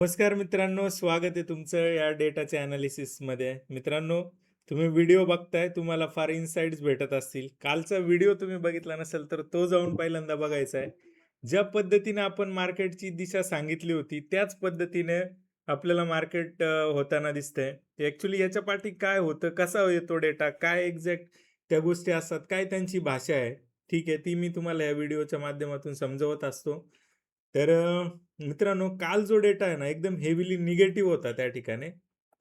नमस्कार मित्रांनो, स्वागत आहे तुमचं या डेटाच्या ॲनालिसिसमध्ये. मित्रांनो, तुम्ही व्हिडिओ बघताय, तुम्हाला फार इन्साईट्स भेटत असतील. कालचा व्हिडिओ तुम्ही बघितला नसेल तर तो जाऊन पहिल्यांदा बघायचा आहे. ज्या पद्धतीने आपण मार्केटची दिशा सांगितली होती, त्याच पद्धतीने आपल्याला मार्केट होताना दिसतंय. ॲक्च्युअली याच्या पाठी काय होतं, कसा येतो डेटा, काय एक्झॅक्ट त्या गोष्टी असतात, काय त्यांची भाषा आहे, ठीक आहे, ती मी तुम्हाला या व्हिडिओच्या माध्यमातून समजवत असतो. तर मित्रांनो, काल जो डेटा आहे ना, एकदम हेवीली निगेटिव्ह होता त्या ठिकाणी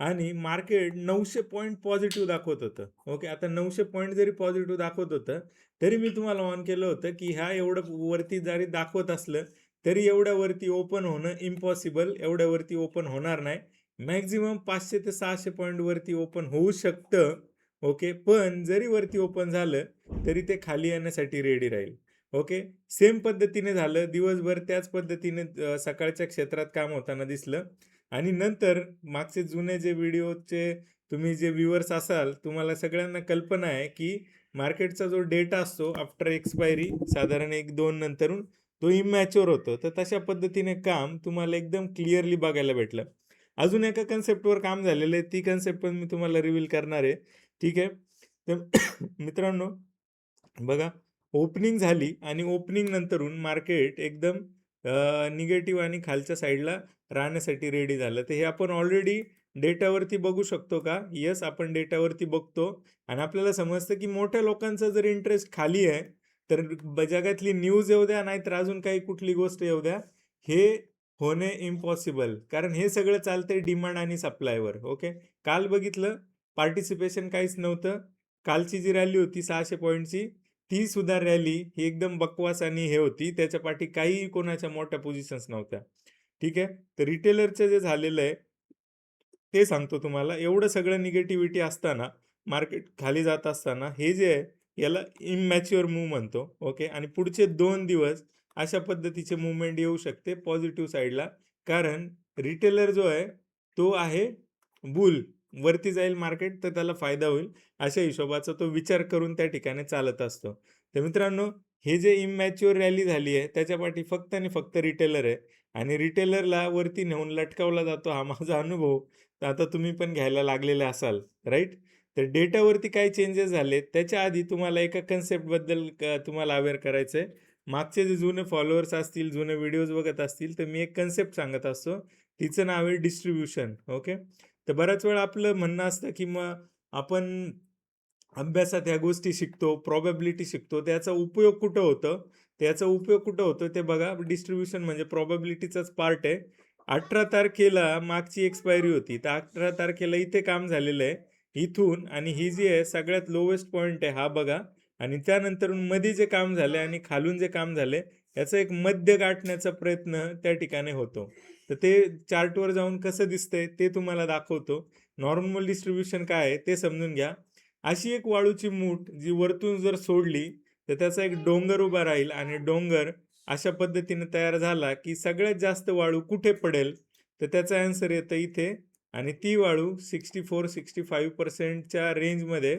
आणि मार्केट 900 पॉइंट पॉझिटिव्ह दाखवत होतं. ओके, आता 900 पॉइंट जरी पॉझिटिव्ह दाखवत होतं, तरी मी तुम्हाला ऑन केलं होतं, की ह्या एवढं वरती जरी दाखवत असलं, तरी एवढ्या वरती ओपन होणं इम्पॉसिबल, एवढ्या वरती ओपन होणार नाही. मॅक्झिमम 500 ते 600 पॉइंट वरती ओपन होऊ शकतं. ओके, पण जरी वरती ओपन झालं, तरी ते खाली येण्यासाठी रेडी राहील. ओके, सेम पद्धतीने झालं. दिवसभर त्याच पद्धतीने सकाळच्या क्षेत्रात काम होताना दिसलं आणि नंतर मागचे जुने जे व्हिडिओचे तुम्ही जे व्ह्यूअर्स असाल, तुम्हाला सगळ्यांना कल्पना आहे, की मार्केटचा जो डेटा असतो आफ्टर एक्सपायरी साधारण 1-2 नंतरून तो इमॅच्युअर होतो. तर तशा पद्धतीने काम तुम्हाला एकदम क्लिअरली बघायला भेटलं. अजून एका कन्सेप्टवर काम झालेलं आहे. ती कन्सेप्ट पण मी तुम्हाला रिव्हील करणार आहे. ठीक आहे. तर मित्रांनो, बघा, ओपनिंग झाली आणि ओपनिंग नंतरून मार्केट एकदम निगेटिव्ह आणि खालच्या साईडला राहण्यासाठी रेडी झालं. तर हे आपण ऑलरेडी डेटावरती बघू शकतो का? येस, आपण डेटावरती बघतो आणि आपल्याला समजतं की मोठ्या लोकांचा जर इंटरेस्ट खाली आहे, तर जगातली न्यूज येऊ द्या, नाहीतर अजून काही कुठली गोष्ट येऊ द्या, हे होणे इम्पॉसिबल. कारण हे सगळं चालतंय डिमांड आणि सप्लायवर. ओके, काल बघितलं, पार्टिसिपेशन काहीच नव्हतं. कालची जी रॅली होती 600 पॉईंटची, ती सुद्धा रॅली ही एकदम बकवास आणि हे होती. त्याच्या पाठी काही कोणाच्या मोठ्या पोझिशन्स नव्हत्या. ठीक आहे. तर रिटेलरचं जे झालेलं आहे ते सांगतो तुम्हाला. एवढं सगळं निगेटिव्हिटी असताना, मार्केट खाली जात असताना, हे जे आहे याला इमॅच्युअर मूव्ह म्हणतो. ओके, आणि पुढचे 2 दिवस अशा पद्धतीचे मूव्हमेंट येऊ शकते पॉझिटिव्ह साईडला. कारण रिटेलर जो आहे तो आहे बुल. वरती जाईल मार्केट तर त्याला फायदा होईल, अशा हिशोबाचा तो विचार करून त्या ठिकाणी चालत असतो. तर मित्रांनो, हे जे इमॅच्युअर रॅली झाली आहे त्याच्या पाठी फक्त आणि फक्त रिटेलर आहे आणि रिटेलरला वरती नेऊन लटकावला जातो, हा माझा अनुभव. तर आता तुम्ही पण घ्यायला लागलेले असाल, राईट? तर डेटावरती काय चेंजेस झाले त्याच्या आधी तुम्हाला एका कन्सेप्टबद्दल तुम्हाला अवेअर करायचं आहे. मागचे जे जुने फॉलोअर्स असतील, जुने व्हिडिओज बघत असतील, तर मी एक कन्सेप्ट सांगत असतो. तिचं नाव आहे डिस्ट्रीब्युशन. ओके, तर बऱ्याच वेळा आपलं म्हणणं असतं की मग आपण अभ्यासात ह्या गोष्टी शिकतो, प्रॉबॅबिलिटी शिकतो, त्याचा उपयोग कुठं होतं? त्याचा उपयोग कुठं होतो ते बघा. डिस्ट्रीब्युशन म्हणजे प्रॉबॅबिलिटीचाच पार्ट आहे. 18 तारखेला मागची एक्सपायरी होती, तर 18 तारखेला इथे काम झालेलं आहे. इथून आणि ही जी आहे सगळ्यात लोवेस्ट पॉईंट आहे हा बघा, आणि त्यानंतर मध्ये जे काम झाले आणि खालून जे काम झाले, याचा एक मध्य गाठण्याचा प्रयत्न त्या ठिकाणी होतो. तर ते चार्टवर जाऊन कसं दिसतंय ते तुम्हाला दाखवतो. नॉर्मल डिस्ट्रीब्युशन काय आहे ते समजून घ्या. अशी एक वाळूची मूठ जी वरतून जर सोडली, तर त्याचा एक डोंगर उभा राहील आणि डोंगर अशा पद्धतीने तयार झाला, की सगळ्यात जास्त वाळू कुठे पडेल? तर त्याचं आन्सर येतं इथे, आणि ती वाळू 64-65% रेंजमध्ये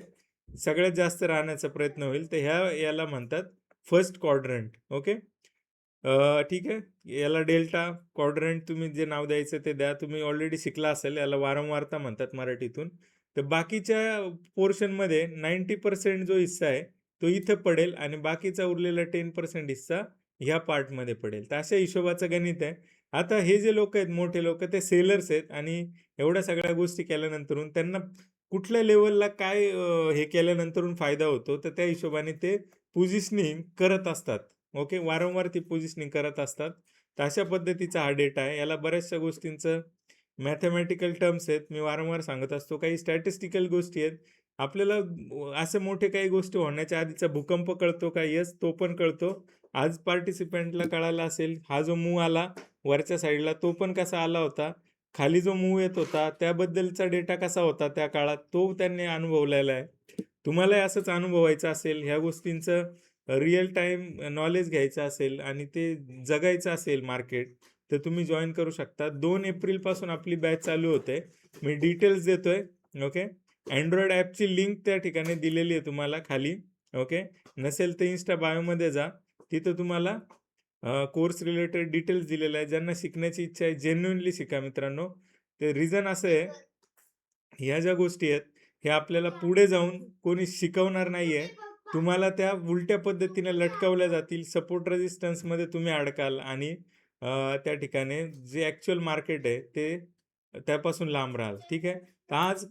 सगळ्यात जास्त राहण्याचा प्रयत्न होईल. तर याला म्हणतात फर्स्ट क्वाड्रंट. ओके. ठीक आहे. याला डेल्टा क्वाड्रंट तुम्ही जे नाव द्यायचं ते द्या. तुम्ही ऑलरेडी शिकला असेल. याला वारंवारता म्हणतात मराठीतून. तर बाकीच्या पोर्शनमध्ये 90% जो हिस्सा आहे, तो इथं पडेल आणि बाकीचा उरलेला 10% हिस्सा ह्या पार्टमध्ये पडेल. तर अशा हिशोबाचं गणित आहे. आता हे जे लोकं आहेत, मोठे लोकं, ते सेलर्स आहेत आणि एवढ्या सगळ्या गोष्टी केल्यानंतरून त्यांना कुठल्या लेव्हलला काय हे केल्यानंतरून फायदा होतो, तर त्या हिशोबाने ते पोझिशनिंग करत असतात. ओके, वारंवार ती पोझिशनिंग करत असतात. तर अशा पद्धतीचा हा डेटा आहे. याला बऱ्याचशा गोष्टींचं मॅथेमॅटिकल टर्म्स आहेत. मी वारंवार सांगत असतो. काही स्टॅटिस्टिकल गोष्टी आहेत. आपल्याला असे मोठे काही गोष्टी होण्याच्या आधीचा भूकंप कळतो का? येस, तो पण कळतो. आज पार्टिसिपंटला कळाला असेल, हा जो मूव्ह आला वरच्या साईडला तो पण कसा आला होता. खाली जो मूव्ह येत होता त्याबद्दलचा डेटा कसा होता त्या काळात, तो त्यांनी अनुभवलेला आहे. तुम्हालाही असंच अनुभवायचं असेल, ह्या गोष्टींचं रिअल टाईम नॉलेज घ्यायचं असेल आणि ते जगायचं असेल मार्केट, तर तुम्ही जॉईन करू शकता. 2 एप्रिलपासून आपली बॅच चालू होते. मी डिटेल्स देतोय. ओके. अँड्रॉइड ॲपची लिंक त्या ठिकाणी दिलेली आहे तुम्हाला खाली. ओके. नसेल तर इन्स्टा बायोमध्ये जा. तिथं तुम्हाला कोर्स रिलेटेड डिटेल्स दिलेले आहे. ज्यांना शिकण्याची इच्छा आहे जेन्युइनली शिका मित्रांनो. ते रिझन असं आहे, ह्या ज्या गोष्टी आहेत, हे आपल्याला पुढे जाऊन कोणी शिकवणार नाहीये. तुम्हाला त्या उलट्या पद्धतीने लटकवल्या जातील. सपोर्ट रेझिस्टन्समध्ये तुम्ही अडकाल आणि त्या ठिकाणी जे ॲक्चुअल मार्केट आहे ते त्यापासून लांब राहाल. ठीक आहे. तर आज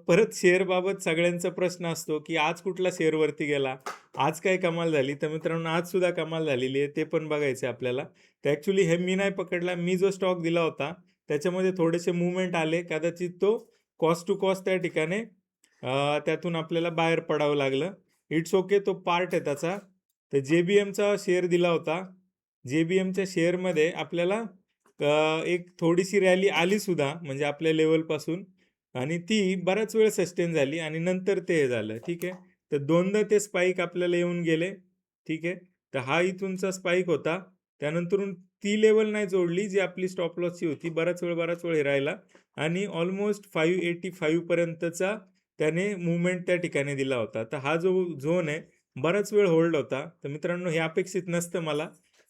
परत शेअरबाबत सगळ्यांचा प्रश्न असतो, की आज कुठला शेअर वरती गेला? आज काय कमाल झाली? तर मित्रांनो आज सुद्धा कमाल झालेली आहे. ते पण बघायचं आहे आपल्याला. तर ॲक्चुअली हे मी नाही पकडला. मी जो स्टॉक दिला होता त्याच्यामध्ये थोडेसे मूव्हमेंट आले. कदाचित तो कॉस्ट टू कॉस्ट त्या ठिकाणी त्यातून आपल्याला बाहेर पडावं लागलं. इट्स ओके, तो पार्ट आहे त्याचा. तर JBMचा शेअर दिला होता. JBMच्या शेअरमध्ये आपल्याला एक थोडीशी रॅली आली सुद्धा म्हणजे आपल्या लेवलपासून आणि ती बराच वेळ सस्टेन झाली आणि नंतर ते हे झालं. ठीक आहे. तर दोनदा ते स्पाइक आपल्याला येऊन गेले. ठीक आहे. तर हा इथूनचा स्पाइक होता. त्यानंतरून ती लेवल नाही जोडली जी आपली स्टॉप लॉसची होती. बराच वेळ हे राहिला आणि ऑलमोस्ट 585 पर्यंतचा त्याने मूव्हमेंट त्या ठिकाणी दिला होता. तर हा जो झोन आहे बराच वेळ होल्ड होता. तर मित्रांनो हे अपेक्षित नसतं मला.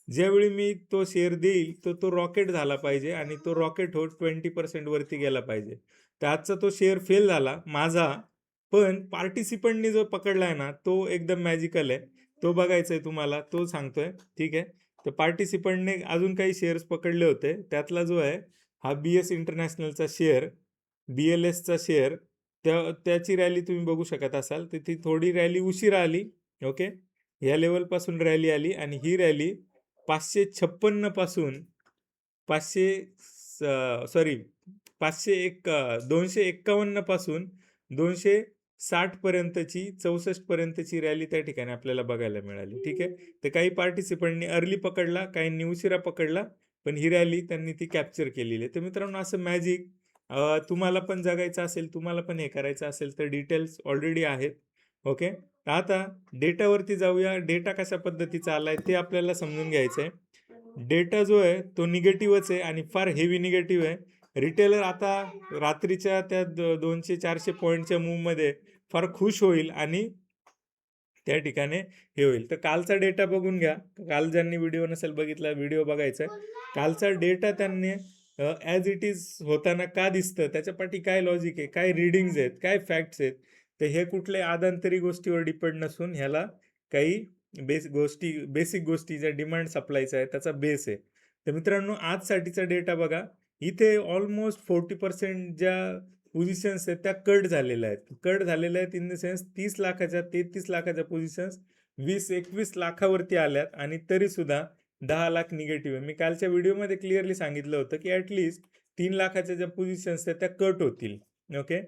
ज्यावेळी मी तो शेअर देईल तो रॉकेट झाला पाहिजे आणि तो रॉकेट होत 20% वरती गेला पाहिजे. तर आजचा तो शेअर फेल झाला माझा. पण पार्टिसिपंटनी जो पकडलाय ना तो एकदम मॅजिकल आहे. तो बघायचा आहे तुम्हाला, तो सांगतोय. ठीक आहे. तर पार्टिसिपंटने अजून काही शेअर्स पकडले होते. त्यातला जो आहे हा BS इंटरनॅशनलचा शेअर, BLSचा शेअर, त्याची रॅली तुम्ही बघू शकत असाल. तर ती थोडी रॅली उशिरा आली. ओके. ह्या लेवलपासून रॅली आली आणि ही रॅली 556 पासून 251 पासून 260 पर्यंतची 64 पर्यंतची रॅली त्या ठिकाणी आपल्याला बघायला मिळाली. ठीक आहे. तर काही पार्टिसिपंटनी अर्ली पकडला, काहींनी उशिरा पकडला, पण ही रॅली त्यांनी ती कॅप्चर केलेली आहे. तर मित्रांनो असं मॅजिक तुम्हाला पण जगायचं असेल, तुम्हाला पण हे करायचं असेल तर डिटेल्स ऑलरेडी आहेत. ओके. आता डेटावरती जाऊया. डेटा कशा पद्धतीचा आलाय ते आपल्याला समजून घ्यायचं आहे. डेटा जो आहे तो निगेटिव्हच आहे आणि फार हेवी निगेटिव्ह आहे. रिटेलर आता रात्रीच्या त्या 200-400 पॉईंटच्या मूव्हमध्ये फार खुश होईल आणि त्या ठिकाणी हे होईल. तर कालचा डेटा बघून घ्या. काल ज्यांनी व्हिडिओ नसेल बघितला, व्हिडिओ बघायचा आहे. कालचा डेटा त्यांनी ॲज इट इज होताना का दिसतं, त्याच्या पाठी काय लॉजिक आहे, काय रीडिंग्ज आहेत, काय फॅक्ट्स आहेत. तर हे कुठल्या आदांतरी गोष्टीवर डिपेंड नसून ह्याला काही बेसिक गोष्टी ज्या डिमांड सप्लायचा आहे त्याचा बेस आहे. तर मित्रांनो आजसाठीचा डेटा बघा. इथे ऑलमोस्ट 40% ज्या पोझिशन्स आहेत त्या कट झालेल्या आहेत. कट झालेल्या आहेत इन द सेन्स 30 लाखाच्या 33 लाखाच्या पोझिशन्स 20-21 लाखावरती आल्यात आणि तरी सुद्धा 10 लाख निगेटिव्ह आहे. मी कालच्या व्हिडिओमध्ये क्लिअरली सांगितलं होतं की ॲटलिस्ट 3 लाखाच्या ज्या पोझिशन्स आहेत त्या कट होतील. ओके.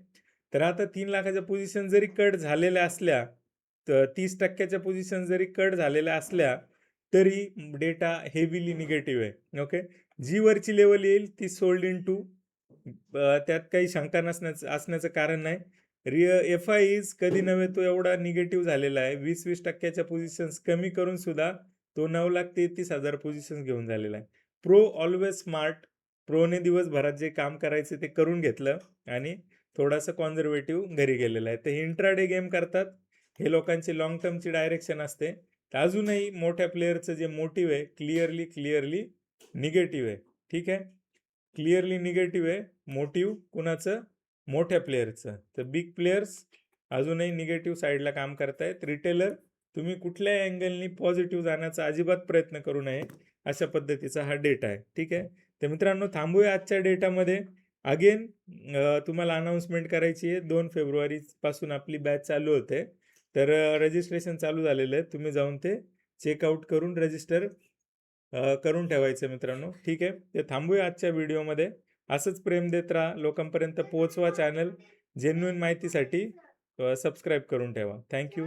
तर आता 3 लाखाच्या पोझिशन जरी कट झालेल्या असल्या, तर 30% पोझिशन जरी कट झालेल्या असल्या तरी डेटा हेवीली निगेटिव्ह आहे. ओके. जी वरची लेवल येईल ती सोल्ड इन टू, त्यात काही शंका असण्याचं कारण नाही. FI कधी नव्हे तो एवढा निगेटिव्ह झालेला आहे. 20-20% पोझिशन्स कमी करून सुद्धा तो 9,33,000 पोझिशन्स घेऊन झालेला आहे. Pro always smart. प्रोने दिवसभरात जे काम करायचे ते करून घेतलं आणि थोडासा कॉन्झर्वेटिव्ह घरी गेलेला आहे. तर इंट्राडे गेम करतात. हे लोकांची लॉंग टर्मची डायरेक्शन असते. तर अजूनही मोठ्या प्लेअरचं जे मोटिव्ह आहे क्लिअरली निगेटिव्ह आहे. ठीक आहे. क्लिअरली निगेटिव्ह आहे मोटिव्ह कुणाचं, मोठ्या प्लेअरचं. तर बिग प्लेयर्स अजूनही निगेटिव्ह साईडला काम करतायत. रिटेलर तुम्ही कुठल्याही अँगलनी पॉझिटिव्ह जाण्याचा अजिबात प्रयत्न करू नये. अशा पद्धतीचा हा डेटा आहे. ठीक आहे. तर मित्रांनो थांबूया आजच्या डेटामध्ये. अगेन तुम्हाला अनाऊन्समेंट करायची आहे. 2 फेब्रुवारीपासून आपली बॅच चालू होते. तर रजिस्ट्रेशन चालू झालेलं आहे. तुम्ही जाऊन ते चेकआउट करून रजिस्टर करून ठेवायचं मित्रांनो. ठीक आहे. ते थांबूया आजच्या व्हिडिओमध्ये. असंच प्रेम देत राहा. लोकांपर्यंत पोहोचवा चॅनल. जेन्युइन माहितीसाठी सबस्क्राईब करून ठेवा. थँक्यू.